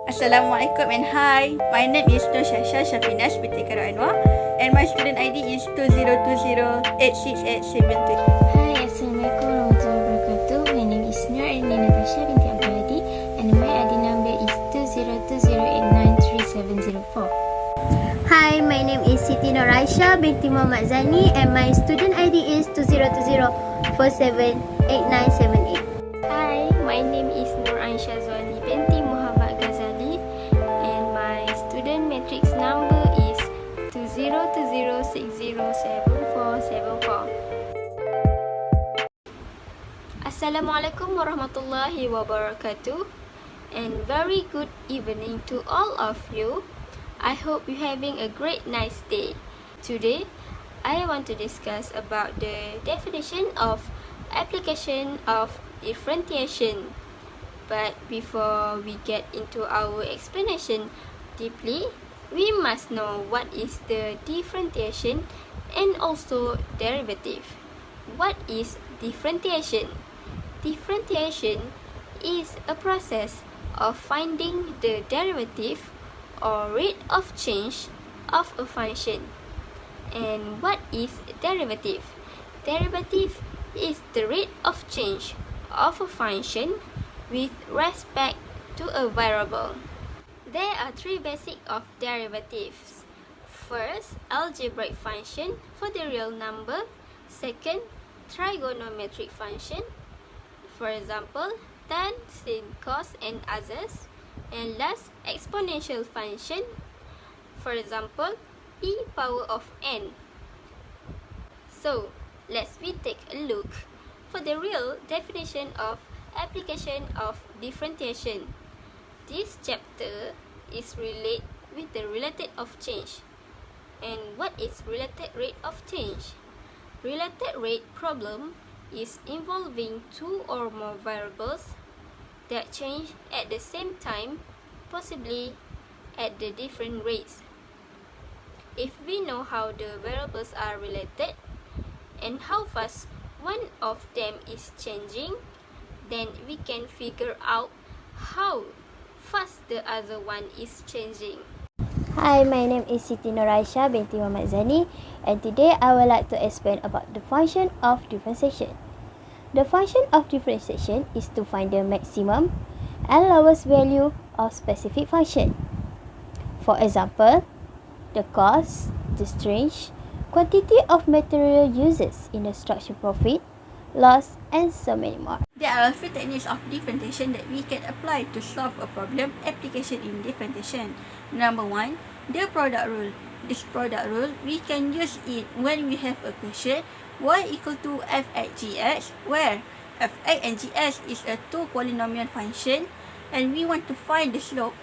Assalamualaikum and hi. My name is Nur Shasha Shafinas binti Kara Anwar and my student ID is 20208687. Hi, Assalamualaikum warahmatullahi wabarakatuh. My name is Nur Natasha binti Abdul and my ID number is 2020893704. Hi, my name is Siti Nur Aisha binti Muhammad Zani and my student ID is 2020478978. Hi, my name is Nur Aisha Zwali binti Muhammad Ghazali and my student matrix number is 2020607474. Assalamualaikum warahmatullahi wabarakatuh and very good evening to all of you. I hope you're having a great nice day. Today, I want to discuss about the definition of application of differentiation. But before we get into our explanation deeply, we must know what is the differentiation and also derivative. What is differentiation? Differentiation is a process of finding the derivative or rate of change of a function. And what is derivative? Derivative is the rate of change of a function with respect to a variable. There are three basic of derivatives. First, algebraic function for the real number. Second, trigonometric function. For example, tan, sin, cos, and others. And last, exponential function. For example, e power of n. So, let's take a look for the real definition of application of differentiation. This chapter is related with the related of change. And what is related rate of change? Related rate problem is involving two or more variables that change at the same time, possibly at the different rates. If we know how the variables are related and how fast one of them is changing, then we can figure out how fast the other one is changing. Hi, my name is Siti Nur Aisha binti Muhammad Zani and today I would like to explain about the function of differentiation. The function of differentiation is to find the maximum and lowest value of specific function. For example, the cost, the strength, quantity of material uses in the structure profit, loss, and so many more. There are a few techniques of differentiation that we can apply to solve a problem application in differentiation. Number one, the product rule. This product rule, we can use it when we have a question y equal to f at gx, where f and gx is a two polynomial function and we want to find the slope.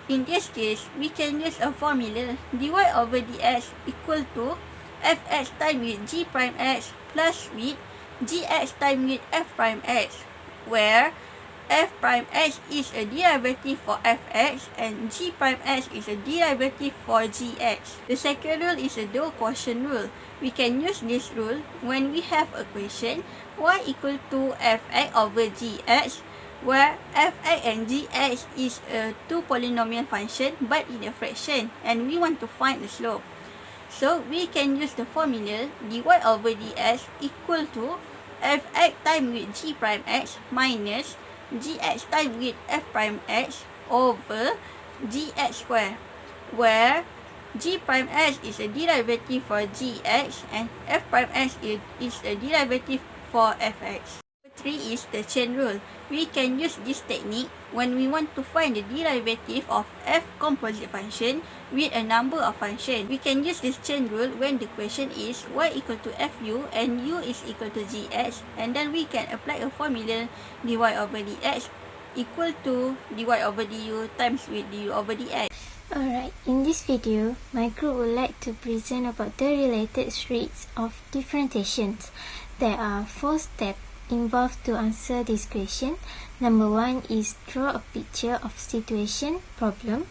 In this case, we can use a formula dy over dx equal to fx times with g prime x plus with gx times with f prime x, where f prime x is a derivative for fx and g prime x is a derivative for gx. The second rule is a dual quotient rule. We can use this rule when we have a question y equal to fx over gx, where fx and gx is a two polynomial function but in a fraction and we want to find the slope. So we can use the formula dy over dx equal to fx times with g prime x minus gx times with f prime x over gx square, where g prime x is a derivative for gx and f prime x is a derivative for fx. 3 is the chain rule. We can use this technique when we want to find the derivative of f composite function with a number of functions. We can use this chain rule when the question is y equal to fu and u is equal to gx, and then we can apply a formula dy over dx equal to dy over du times with du over dx. Alright, in this video, my group would like to present about the related rates of differentiations. There are 4 steps involved to answer this question. Number 1 is draw a picture of situation problem.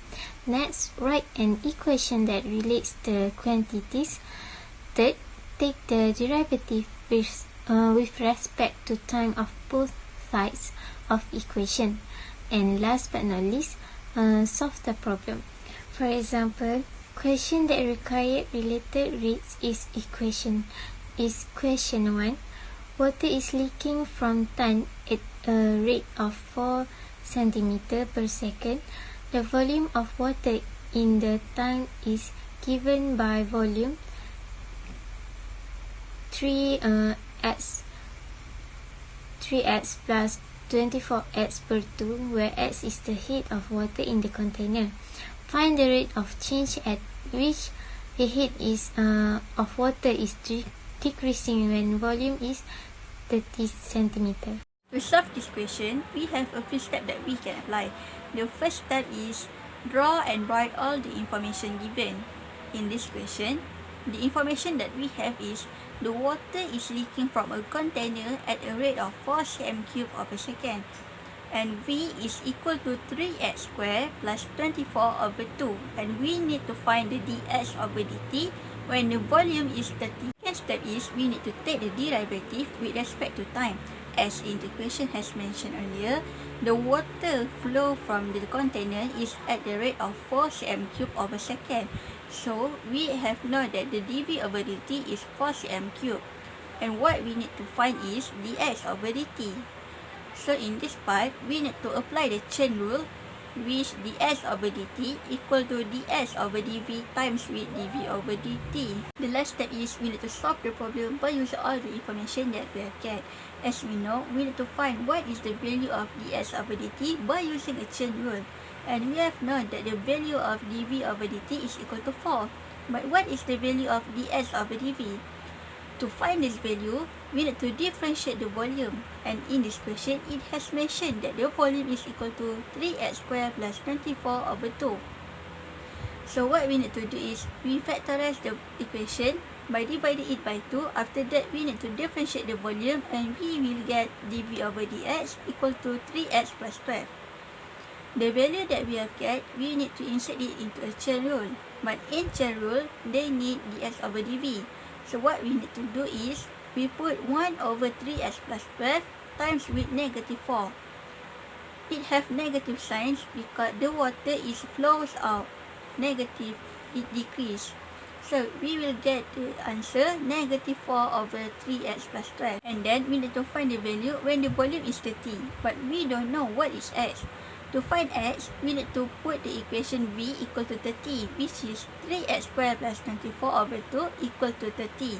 Next, write an equation that relates the quantities. Third, take the derivative with respect to time of both sides of equation. And last but not least, solve the problem. For example, question that required related rates is question 1. Water is leaking from tank at a rate of 4 cm per second. The volume of water in the tank is given by volume 3x plus 24x per 2, where x is the heat of water in the container. Find the rate of change at which the heat of water is decreasing when volume is 30 cm. To solve this question, we have a few steps that we can apply. The first step is draw and write all the information given. In this question, the information that we have is the water is leaking from a container at a rate of 4 cm³ per second, and V is equal to 3x squared plus 24/2, and we need to find the dx/dt when the volume is 30. Second step is we need to take the derivative with respect to time. As in the question has mentioned earlier, the water flow from the container is at the rate of 4 cm³ per second. So we have known that the dv/dt is 4 cm³, and what we need to find is dx/dt. So in this part, we need to apply the chain rule, which dx/dt equal to dx/dv times with dv/dt. The last step is we need to solve the problem by using all the information that we have get. As we know, we need to find what is the value of dx/dt by using a chain rule. And we have known that the value of dv/dt is equal to 4. But what is the value of dx/dv? To find this value, we need to differentiate the volume. And in this question, it has mentioned that the volume is equal to 3x squared plus 24/2. So what we need to do is, we factorize the equation by dividing it by 2. After that, we need to differentiate the volume, and we will get dv/dx equal to 3x plus 12. The value that we have get, we need to insert it into a chain rule. But in chain rule, they need dx/dv. So what we need to do is, we put 1/3x plus 12 times with negative 4. It have negative signs because the water is flows out. Negative, it decrease. So we will get the answer negative 4/3x plus 12. And then we need to find the value when the volume is 30. But we don't know what is x. To find x, we need to put the equation v equal to 30, which is 3x squared plus 24/2 equal to 30.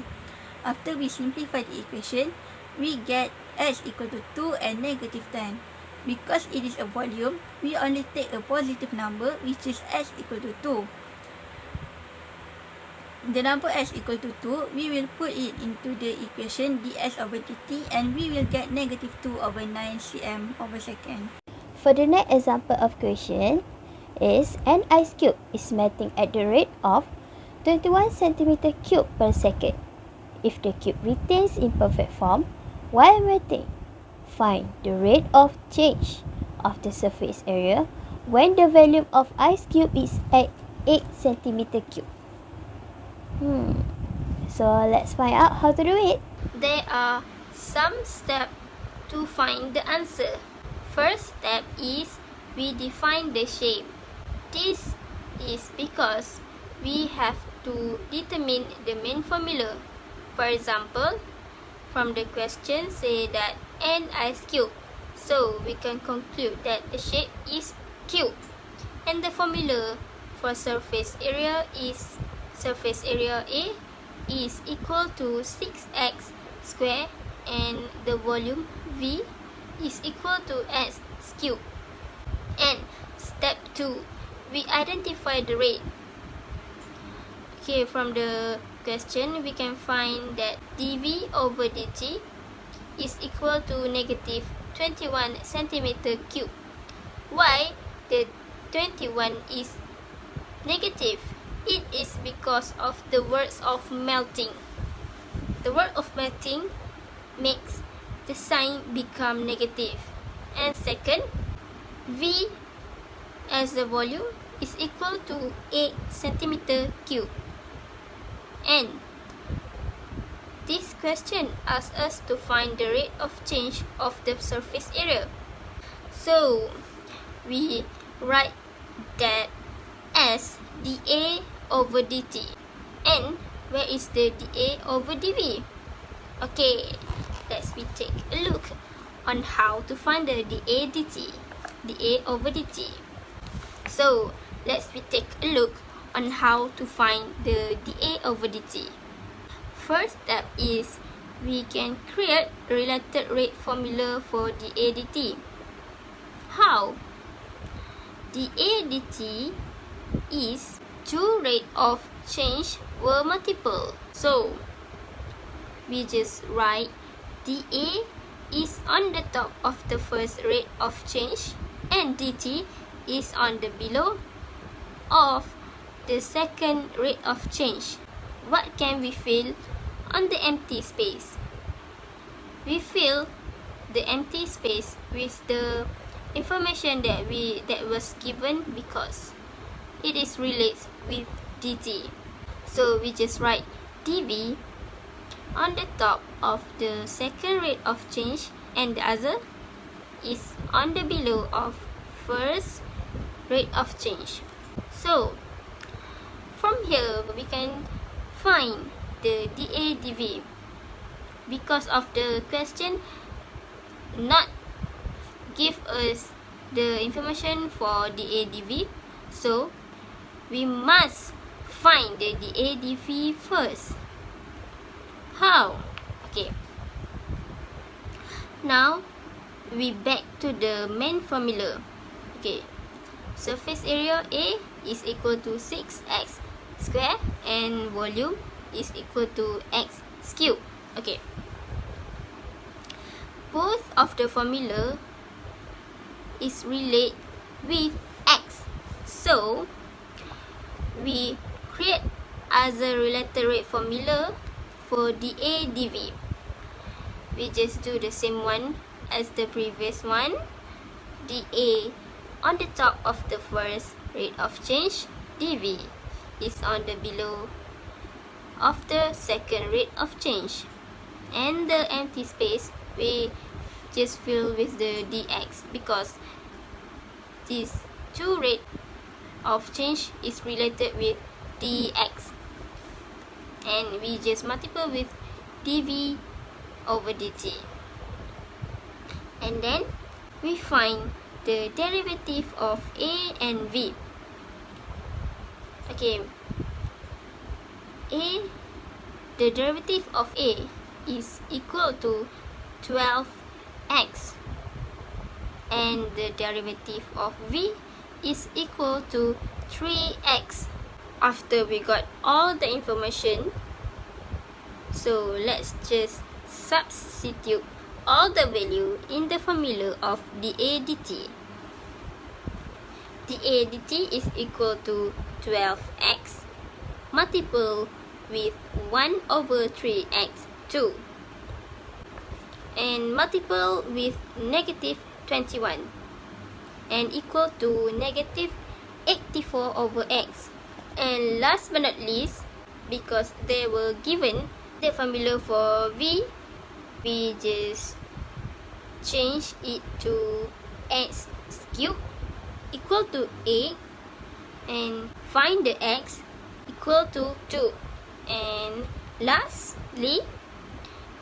After we simplify the equation, we get x equal to 2 and negative 10. Because it is a volume, we only take a positive number, which is x equal to 2. The number x equal to 2, we will put it into the equation dx/dt, and we will get negative 2/9 cm/second. For the next example of question is an ice cube is melting at the rate of 21 cm³ per second. If the cube retains in perfect form while melting, find the rate of change of the surface area when the volume of ice cube is at 8 cm³. So let's find out how to do it. There are some steps to find the answer. First step is we define the shape. This is because we have to determine the main formula. For example, from the question say that an ice cube, so we can conclude that the shape is cube, and the formula for surface area is surface area A is equal to 6x squared, and the volume V is equal to x cubed. And step 2, we identify the rate. Okay, from the question we can find that dv/dt is equal to negative 21 cm³. Why the 21 is negative? It is because of the words of melting. The word of melting makes the sign become negative. And second, V as the volume is equal to 8 cm³. And this question asks us to find the rate of change of the surface area. So we write that as dA over dt. And where is the dA over dV? Okay, let's take a look on how to find the dA over dt. So let's take a look on how to find the dA over dt. First step is we can create a related rate formula for dA dt. How? dA dt is two rate of change were multiple. So we just write dA is on the top of the first rate of change and dt is on the below of the second rate of change. What can we fill on the empty space? We fill the empty space with the information that was given because it is related with dt. So we just write dV on the top of the second rate of change and the other is on the below of first rate of change. So from here we can find the dA dV. Because of the question not give us the information for dA dV, so we must find the dA dV first. How? Okay. Now we back to the main formula. Okay. Surface area A is equal to 6x square and volume is equal to x cubed. Okay. Both of the formula is related with x. So we create as a related rate formula for dA dV. We just do the same one as the previous one. dA on the top of the first rate of change, dV is on the below of the second rate of change. And the empty space we just fill with the dx because this two rate of change is related with dx. And we just multiply with dV over dt. And then we find the derivative of A and V. Okay. The derivative of A is equal to 12x. And the derivative of V is equal to 3x. After we got all the information, so let's just substitute all the value in the formula of dA dt. dA dt is equal to 12x multiple with 1 over 3x 2 and multiple with negative 21 and equal to negative 84 over x. And last but not least, because they were given the formula for V, we just change it to x cubed equal to 8 and find the x equal to 2. And lastly,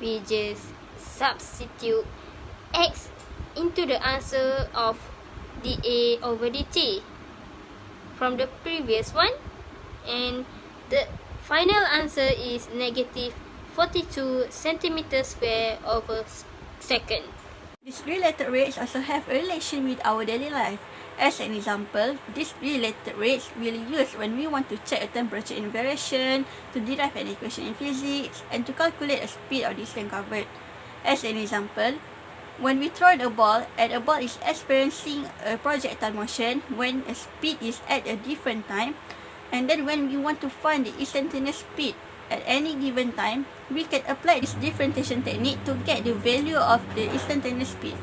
we just substitute x into the answer of dA over dt from the previous one, and the final answer is negative 42 centimeters square over second. These related rates also have a relation with our daily life. As an example, these related rates we'll use when we want to check a temperature in variation, to derive an equation in physics, and to calculate a speed or distance covered. As an example, when we throw a ball and a ball is experiencing a projectile motion when a speed is at a different time, and then when we want to find the instantaneous speed at any given time, we can apply this differentiation technique to get the value of the instantaneous speed.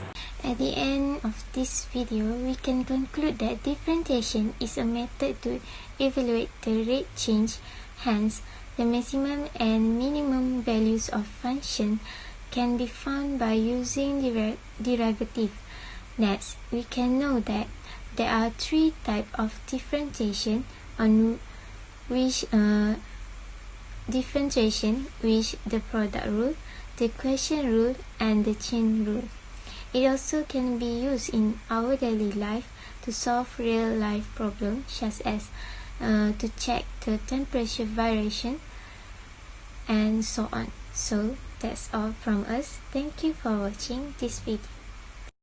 At the end of this video, we can conclude that differentiation is a method to evaluate the rate change. Hence, the maximum and minimum values of function can be found by using derivative. Next, we can know that There are three types of differentiation, on which differentiation, which the product rule, the question rule, and the chain rule. It also can be used in our daily life to solve real life problems, such as to check the temperature variation and so on. So that's all from us. Thank you for watching this video.